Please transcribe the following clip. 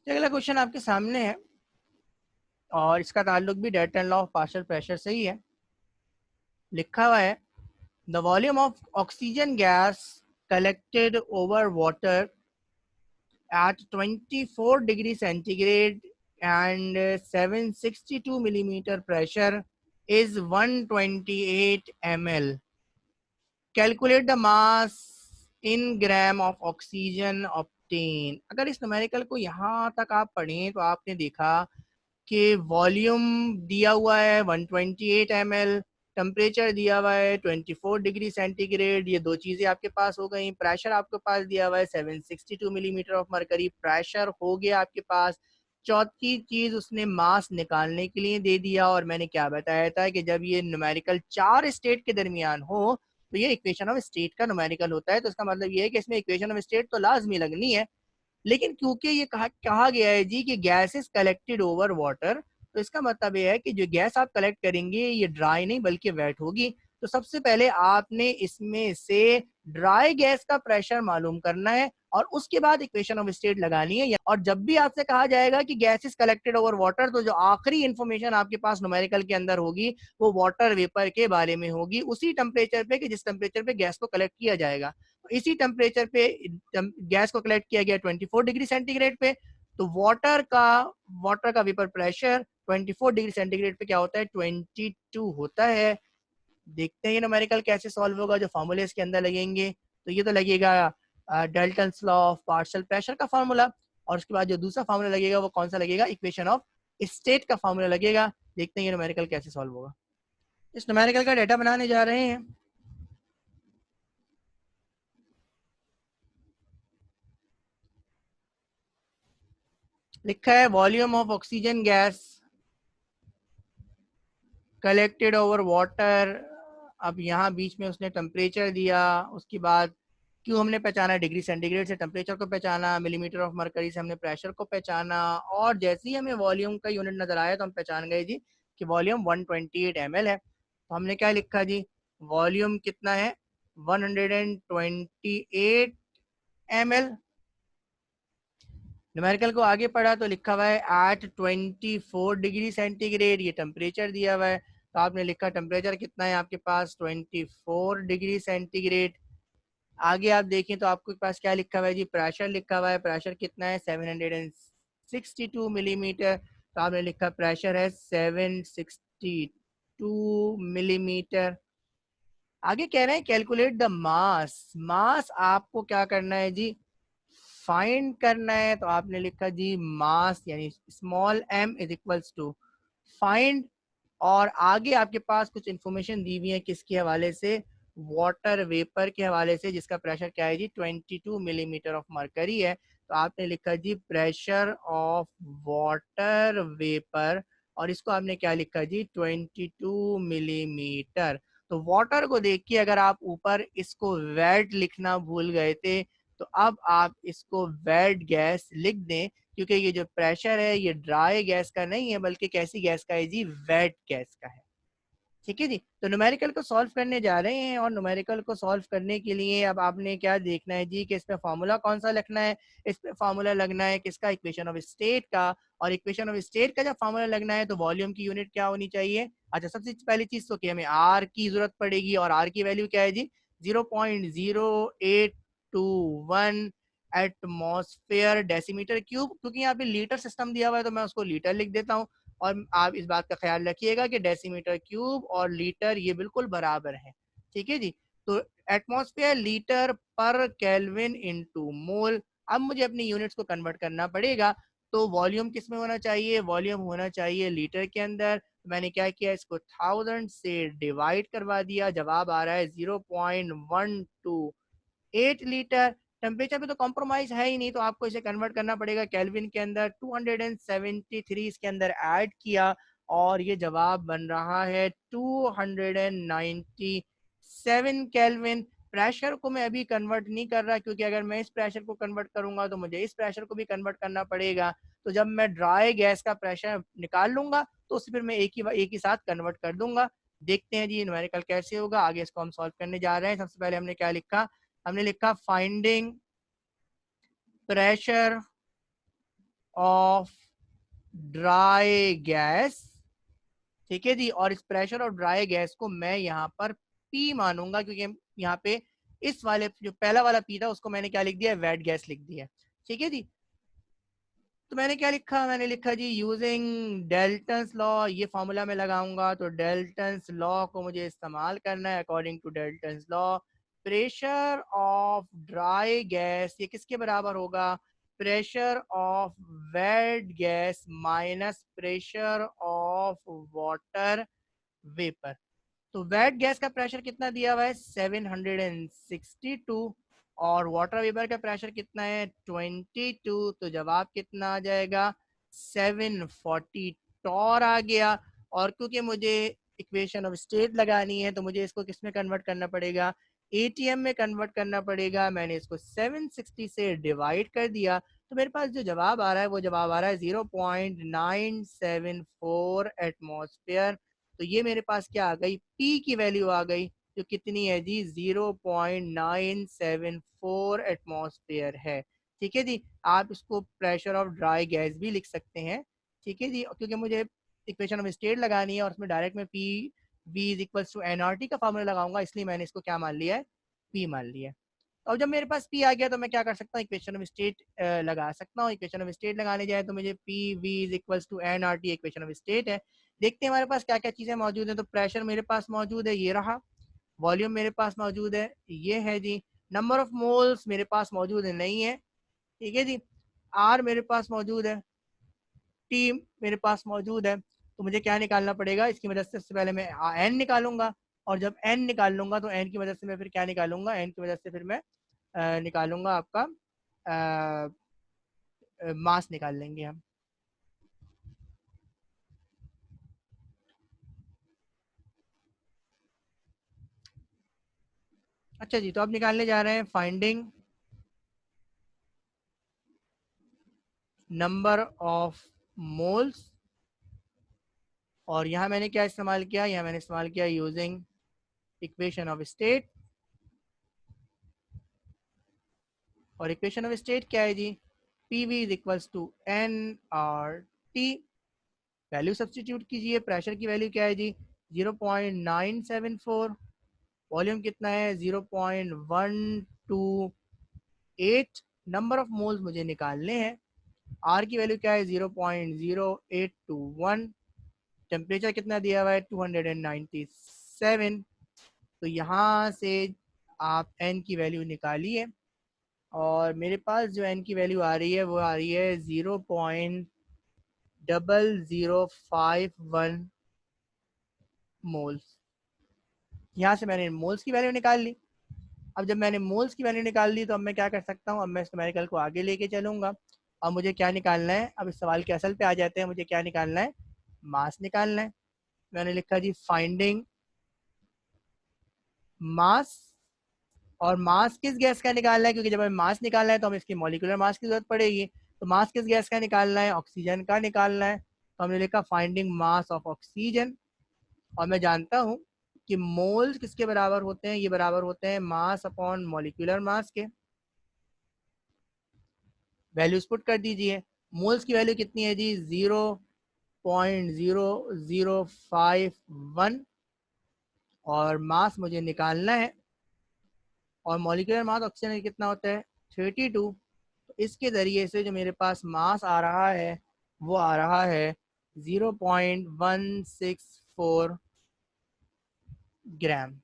अगला क्वेश्चन आपके सामने है और इसका ताल्लुक भी Dalton law of partial pressure से ही है। लिखा हुआ है the volume of oxygen gas collected over water at 24 degree centigrade and 762 millimeter pressure is 128 ml. Calculate the mass in gram of oxygen obtained. अगर इस न्यूमेरिकल को यहाँ तक आप पढ़ें तो आपने देखा कि वॉल्यूम दिया हुआ है 128 ml, टेम्परेचर दिया हुआ है 24 डिग्री सेंटीग्रेड, ये दो चीज़ें आपके पास हो गई। प्रेशर आपके पास दिया हुआ है 762 मिलीमीटर ऑफ मरकरी, प्रेशर हो गया आपके पास। चौथी चीज़ उसने मास निकालने के लिए दे दिया, और मैंने क्या बताया था कि जब ये न्यूमेरिकल चार स्टेट के दरमियान हो तो ये इक्वेशन ऑफ स्टेट का न्यूमेरिकल होता है। तो इसका मतलब ये है कि इसमें इक्वेशन ऑफ स्टेट तो लाजमी लगनी है, लेकिन क्योंकि ये कहा गया है जी कि gas is collected over water, तो इसका मतलब ये है कि जो गैस आप कलेक्ट करेंगे ये ड्राई नहीं बल्कि वेट होगी। तो सबसे पहले आपने इसमें से ड्राई गैस का प्रेशर मालूम करना है और उसके बाद इक्वेशन ऑफ स्टेट लगानी है। और जब भी आपसे कहा जाएगा कि gas is collected over water, तो जो आखिरी इंफॉर्मेशन आपके पास न्यूमेरिकल के अंदर होगी वो वाटर वेपर के बारे में होगी, उसी टेम्परेचर पे कि जिस टेम्परेचर पे गैस को कलेक्ट किया जाएगा। इसी टेम्परेचर पे गैस को कलेक्ट किया गया 24 डिग्री सेंटीग्रेड पे, तो वाटर का वेपर प्रेशर 24 डिग्री सेंटीग्रेड पे क्या होता है, 22 होता है। देखते हैं ये न्यूमेरिकल कैसे सॉल्व होगा। जो फॉर्मूले इसके अंदर लगेंगे तो ये तो लगेगा Dalton's law of partial pressure का फार्मूला, और उसके बाद जो दूसरा फार्मूला लगेगा वो कौन सा लगेगा, इक्वेशन ऑफ स्टेट का फार्मूला लगेगा। देखते हैं ये न्यूमेरिकल कैसे सॉल्व होगा। इस न्यूमेरिकल का डेटा बनाने जा रहे हैं। लिखा है volume of oxygen gas collected over water. अब यहाँ बीच में उसने टेम्परेचर दिया, उसके बाद क्यों हमने पहचाना, डिग्री सेंटीग्रेड से टेम्परेचर को पहचाना, मिलीमीटर ऑफ मरकरी से हमने प्रेशर को पहचाना, और जैसे ही हमें वॉल्यूम का यूनिट नजर आया तो हम पहचान गए जी कि वॉल्यूम 128 ml है। तो हमने क्या लिखा जी, वॉल्यूम कितना है 128 ml। न्यूमेरिकल को आगे पढ़ा तो लिखा हुआ है एट 24 डिग्री सेंटीग्रेड, ये टेम्परेचर दिया हुआ है। तो आपने लिखा टेम्परेचर कितना है आपके पास 24 डिग्री सेंटीग्रेड। आगे आप देखें तो आपके पास क्या लिखा हुआ है जी, प्रेशर लिखा हुआ है। प्रेशर कितना है 762 मिलीमीटर। तो आपने लिखा प्रेशर है 762 मिलीमीटर। आगे कह रहे हैं कैलकुलेट द मास। मास आपको क्या करना है जी, फाइंड करना है। तो आपने लिखा जी मास यानी small m is equals to find, और आगे आपके पास कुछ इंफॉर्मेशन दी हुई है किसके हवाले से, वाटर वेपर के हवाले से, जिसका प्रेशर क्या है जी 22 मिलीमीटर ऑफ मरकरी है। तो आपने लिखा जी प्रेशर ऑफ वाटर वेपर, और इसको आपने क्या लिखा जी 22 मिलीमीटर। तो वाटर को देख के अगर आप ऊपर इसको वेट लिखना भूल गए थे तो अब आप इसको वेट गैस लिख दें, क्योंकि ये जो प्रेशर है ये ड्राई गैस का नहीं है बल्कि कैसी गैस का है जी, वेट गैस का है। ठीक है जी। तो न्यूमेरिकल को सॉल्व करने जा रहे हैं, और न्यूमेरिकल को सॉल्व करने के लिए अब आपने क्या देखना है जी कि इसमें फार्मूला कौन सा लिखना है। इस पे फार्मूला लगना है किसका, इक्वेशन ऑफ स्टेट का। और इक्वेशन ऑफ स्टेट का जब फार्मूला लगना है तो वॉल्यूम की यूनिट क्या होनी चाहिए। अच्छा, सबसे पहली चीज तो कि हमें आर की जरूरत पड़ेगी, और आर की वैल्यू क्या है जी 0.0821 एटमॉस्फेयर डेसीमीटर क्यूब। क्योंकि यहाँ पे लीटर सिस्टम दिया हुआ है तो मैं उसको लीटर लिख देता हूँ। और आप इस बात का ख्याल रखिएगा कि डेसीमीटर क्यूब और लीटर ये बिल्कुल बराबर है। ठीक है जी। तो एटमॉस्फेयर लीटर पर केल्विन इनटू मोल। अब मुझे अपनी यूनिट्स को कन्वर्ट करना पड़ेगा। तो वॉल्यूम किस में होना चाहिए, वॉल्यूम होना चाहिए लीटर के अंदर। मैंने क्या किया, इसको 1000 से डिवाइड करवा दिया, जवाब आ रहा है 0.128 लीटर। टेम्परेचर पे तो कॉम्प्रोमाइज है ही नहीं, तो आपको इसे कन्वर्ट करना पड़ेगा केल्विन के अंदर। 273 इसके अंदर ऐड किया और ये जवाब बन रहा है 297 केल्विन। प्रेशर को मैं अभी कन्वर्ट नहीं कर रहा, क्योंकि अगर मैं इस प्रेशर को कन्वर्ट करूंगा तो मुझे इस प्रेशर को भी कन्वर्ट करना पड़ेगा। तो जब मैं ड्राई गैस का प्रेशर निकाल लूंगा तो उसे फिर मैं एक ही साथ कन्वर्ट कर दूंगा। देखते हैं जी न्यूमेरिकल कैसे होगा। आगे इसको हम सॉल्व करने जा रहे हैं। सबसे पहले हमने क्या लिखा, हमने लिखा finding pressure of dry gas, ठीक है जी। और इस प्रेशर ऑफ ड्राई गैस को मैं यहाँ पर पी मानूंगा, क्योंकि यहाँ पे इस वाले जो पहला वाला पी था उसको मैंने क्या लिख दिया, वेट गैस लिख दिया, ठीक है जी। तो मैंने क्या लिखा, मैंने लिखा जी यूजिंग डेल्टन्स लॉ, ये फॉर्मूला मैं लगाऊंगा तो डेल्टन्स लॉ को मुझे इस्तेमाल करना है। According to Dalton's law pressure of dry gas ये किसके बराबर होगा, pressure of wet gas minus pressure of water vapour. तो वेट गैस का प्रेशर कितना दिया हुआ है 762 और वाटर वेपर का प्रेशर कितना है 22, तो जवाब कितना आ जाएगा 740 टॉर आ गया। और क्योंकि मुझे इक्वेशन ऑफ स्टेट लगानी है तो मुझे इसको किस में कन्वर्ट करना पड़ेगा, एटीएम में कन्वर्ट करना पड़ेगा। मैंने इसको 760 से डिवाइड कर दिया तो मेरे पास जो जवाब आ रहा है वो जवाब आ रहा है 0.974 एटमॉस्फेयर। तो ये मेरे पास क्या आ गई, पी की वैल्यू आ गई जो कितनी है जी 0.974 एटमॉस्फेयर है, ठीक है जी। आप इसको प्रेशर ऑफ ड्राई गैस भी लिख सकते हैं, ठीक है जी। क्योंकि मुझे इक्वेशन ऑफ स्टेट लगानी है और उसमें डायरेक्ट में P V is equal to NRT का फॉर्मूला लगाऊंगा, इसलिए मैंने इसको क्या मान लिया है, पी मान लिया है। अब जब मेरे पास पी आ गया तो मैं क्या कर सकता हूँ, इक्वेशन ऑफ स्टेट लगा सकता हूँ। इक्वेशन ऑफ स्टेट लगाने जाए तो मुझे P V is equal to N R T equation of state है। देखते हैं हमारे पास क्या क्या चीज़ें मौजूद हैं। तो प्रेशर मेरे पास मौजूद है, ये रहा। वॉल्यूम मेरे पास मौजूद है, ये है जी। नंबर ऑफ मोल्स मेरे पास मौजूद है, नहीं है, ठीक है जी। आर मेरे पास मौजूद है, टी मेरे पास मौजूद है। तो मुझे क्या निकालना पड़ेगा, इसकी मदद से सबसे पहले मैं एन निकालूंगा और जब एन निकाल लूंगा तो एन की मदद से मैं फिर क्या निकालूंगा, एन की मदद से फिर मैं निकालूंगा आपका मास निकाल लेंगे हम। अच्छा जी, तो अब निकालने जा रहे हैं फाइंडिंग नंबर ऑफ मोल्स। और यहाँ मैंने क्या इस्तेमाल किया, यहाँ मैंने इस्तेमाल किया यूजिंग इक्वेशन ऑफ स्टेट। और इक्वेशन ऑफ स्टेट क्या है जी, P V is equals to N R T. Value substitute कीजिए, प्रेशर की वैल्यू क्या है जी 0.974, वॉल्यूम कितना है 0.128, नंबर ऑफ मोल्स मुझे निकालने हैं। आर की वैल्यू क्या है 0.0821, टेम्परेचर कितना दिया हुआ है 297। तो यहाँ से आप एन की वैल्यू निकालिए और मेरे पास जो एन की वैल्यू आ रही है वो आ रही है 0.0051 मोल्स। यहाँ से मैंने मोल्स की वैल्यू निकाल ली। अब जब मैंने मोल्स की वैल्यू निकाल ली तो अब मैं क्या कर सकता हूँ, अब मैं इस न्यूमेरिकल को आगे लेके चलूंगा। अब मुझे क्या निकालना है, अब इस सवाल के असल पे आ जाते हैं। मुझे क्या निकालना है, मास निकालना है। मैंने लिखा जी फाइंडिंग मास। और मास किस गैस का निकालना है, क्योंकि जब हमें मास निकालना है तो हमें इसकी मॉलिक्यूलर मास की जरूरत पड़ेगी। तो मास किस गैस का निकालना है, ऑक्सीजन का निकालना है। तो हमने लिखा फाइंडिंग मास ऑफ ऑक्सीजन। और मैं जानता हूँ कि मोल्स किसके बराबर होते हैं, ये बराबर होते हैं मास अपॉन मॉलिक्यूलर मास के। वैल्यूज पुट कर दीजिए। मोल्स की वैल्यू कितनी है जी 0.0051 और मास मुझे निकालना है। और मॉलिक्यूलर मास ऑक्सीजन कितना होता है 32। तो इसके ज़रिए से जो मेरे पास मास आ रहा है वो आ रहा है 0.164 ग्राम।